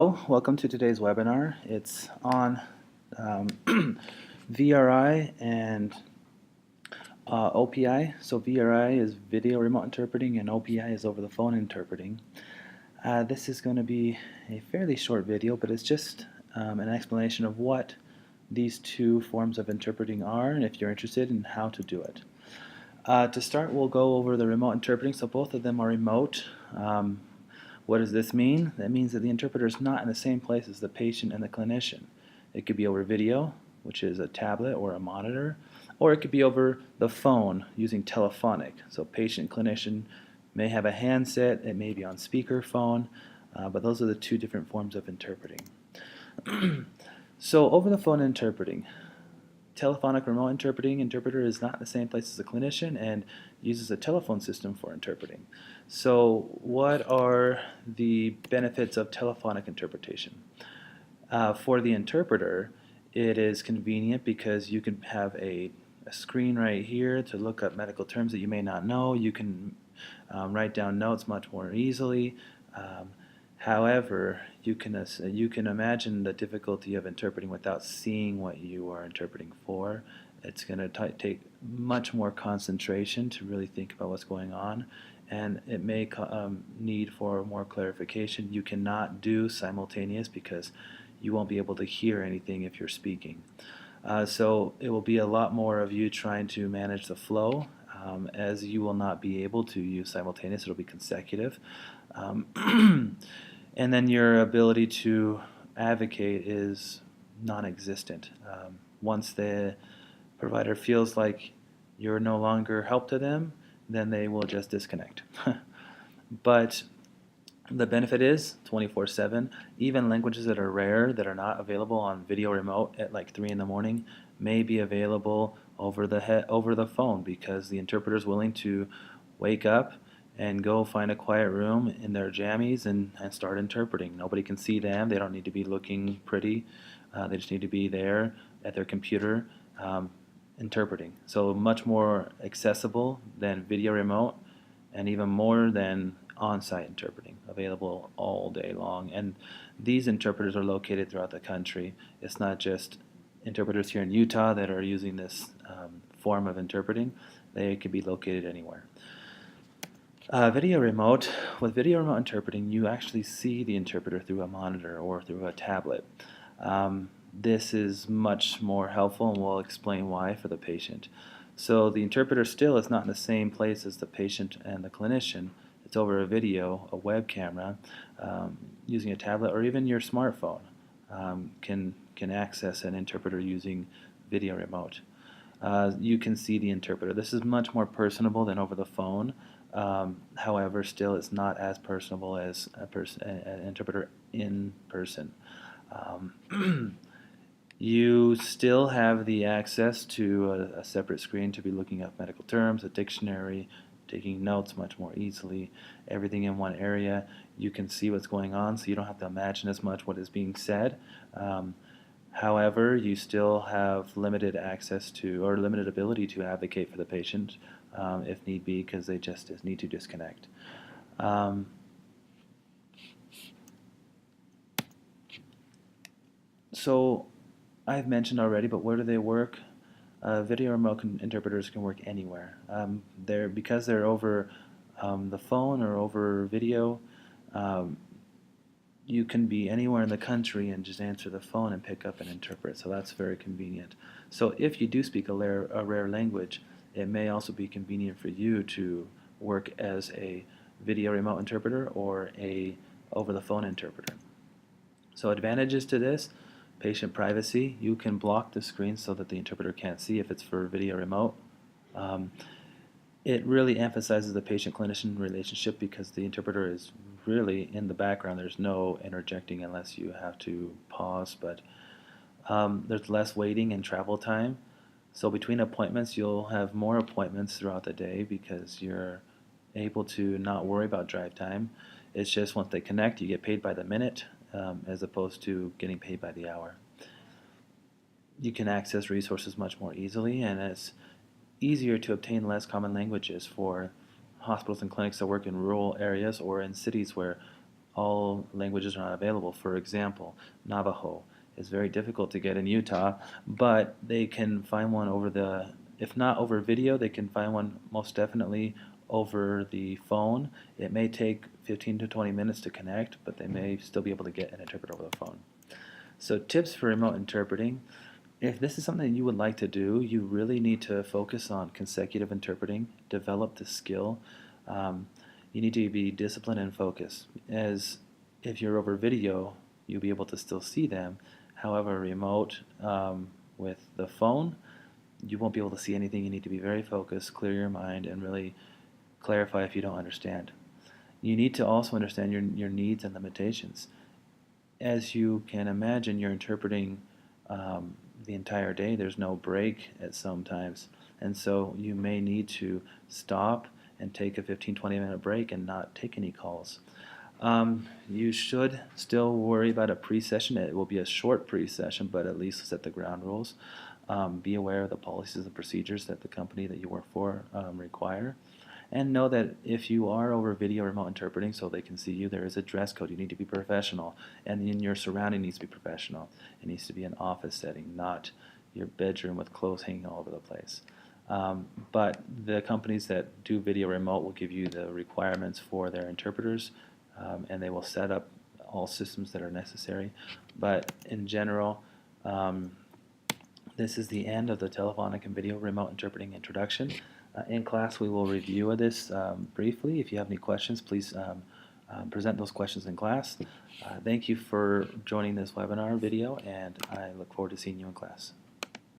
Welcome to today's webinar. It's on VRI and OPI. So VRI is video remote interpreting and OPI is over the phone interpreting. This is going to be a fairly short video, but it's just an explanation of what these two forms of interpreting are and if you're interested in how to do it. To start, we'll go over the remote interpreting. So both of them are remote. What does this mean? That means that the interpreter is not in the same place as the patient and the clinician. It could be over video, which is a tablet or a monitor, or it could be over the phone using telephonic. So patient, clinician may have a handset, it may be on speakerphone, but those are the two different forms of interpreting. So over the phone interpreting. Telephonic remote interpreter is not in the same place as a clinician and uses a telephone system for interpreting. So what are the benefits of telephonic interpretation? For the interpreter, it is convenient because you can have a screen right here to look up medical terms that you may not know. You can write down notes much more easily. However, you can imagine the difficulty of interpreting without seeing what you are interpreting for. It's going to take much more concentration to really think about what's going on, and it may need for more clarification. You cannot do simultaneous because you won't be able to hear anything if you're speaking. So it will be a lot more of you trying to manage the flow, as you will not be able to use simultaneous. It'll be consecutive. And then your ability to advocate is non-existent. Once the provider feels like you're no longer help to them, then they will just disconnect. But the benefit is 24/7. Even languages that are rare, that are not available on video remote at like 3 in the morning, may be available over the phone because the interpreter is willing to wake up and go find a quiet room in their jammies and start interpreting. Nobody can see them. They don't need to be looking pretty. They just need to be there at their computer interpreting. So much more accessible than video remote, and even more than on-site interpreting, available all day long. And these interpreters are located throughout the country. It's not just interpreters here in Utah that are using this form of interpreting. They could be located anywhere. Video remote. With video remote interpreting, you actually see the interpreter through a monitor or through a tablet. This is much more helpful, and we'll explain why for the patient. So the interpreter still is not in the same place as the patient and the clinician. It's over a video, a web camera, using a tablet, or even your smartphone can access an interpreter using video remote. You can see the interpreter. This is much more personable than over the phone. However, still it's not as personable as an interpreter in person. You still have the access to a separate screen to be looking up medical terms, a dictionary, taking notes much more easily, everything in one area. You can see what's going on, so you don't have to imagine as much what is being said. However, you still have limited access to, or limited ability to advocate for the patient if need be, because they just need to disconnect. So I've mentioned already, but where do they work? Video remote interpreters can work anywhere. Because they're over the phone or over video, you can be anywhere in the country and just answer the phone and pick up and interpret. So that's very convenient. So if you do speak a rare language, it may also be convenient for you to work as a video remote interpreter or a over the phone interpreter. So advantages to this: patient privacy. You can block the screen so that the interpreter can't see if it's for video remote. It really emphasizes the patient-clinician relationship because the interpreter is really in the background. There's no interjecting unless you have to pause, but there's less waiting and travel time. So between appointments, you'll have more appointments throughout the day because you're able to not worry about drive time. It's just once they connect, you get paid by the minute as opposed to getting paid by the hour. You can access resources much more easily, and it's easier to obtain less common languages for hospitals and clinics that work in rural areas or in cities where all languages are not available. For example, Navajo is very difficult to get in Utah, but they can find one if not over video, they can find one most definitely over the phone. It may take 15 to 20 minutes to connect, but they may still be able to get an interpreter over the phone. So tips for remote interpreting. If this is something you would like to do, you really need to focus on consecutive interpreting, develop the skill. Um, you need to be disciplined and focused. As if you're over video, you'll be able to still see them. However, remote with the phone, you won't be able to see anything. You need to be very focused, clear your mind, and really clarify if you don't understand. You need to also understand your needs and limitations. As you can imagine, you're interpreting the entire day. There's no break at some times. And so you may need to stop and take a 15-20 minute break and not take any calls. You should still worry about a pre-session. It will be a short pre-session, but at least set the ground rules. Be aware of the policies and procedures that the company that you work for require. And know that if you are over video remote interpreting so they can see you, there is a dress code. You need to be professional. And in your surrounding needs to be professional. It needs to be an office setting, not your bedroom with clothes hanging all over the place. But the companies that do video remote will give you the requirements for their interpreters, and they will set up all systems that are necessary. But in general, this is the end of the telephonic and video remote interpreting introduction. In class, we will review this briefly. If you have any questions, please present those questions in class. Thank you for joining this webinar video, and I look forward to seeing you in class.